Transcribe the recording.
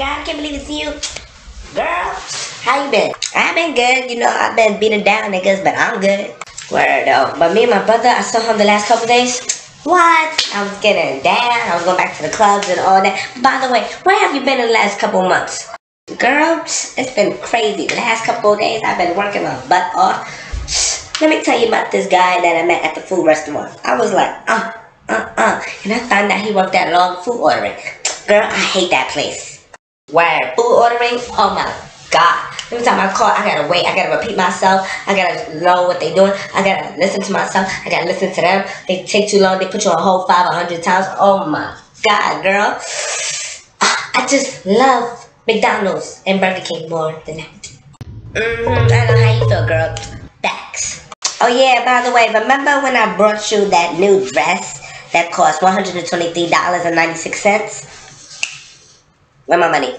God, I can't believe it's you. Girl, how you been? I've been good. You know, I've been beating down niggas, but I'm good. Word though. But me and my brother, I saw him the last couple days. What? I was getting down. I was going back to the clubs and all that. By the way, where have you been in the last couple months? Girl, it's been crazy. The last couple of days, I've been working my butt off. Let me tell you about this guy that I met at the food restaurant. I was like, and I found out he worked at Long Food Ordering. Girl, I hate that place. Where food ordering? Oh my God. Every time I call, I gotta wait. I gotta repeat myself. I gotta know what they doing. I gotta listen to myself. I gotta listen to them. They take too long. They put you on hold 500 times. Oh my God, girl. I just love McDonald's and Burger King more than that. I know how you feel, girl. Facts. Oh yeah, by the way, remember when I brought you that new dress that cost $123.96? Where my money?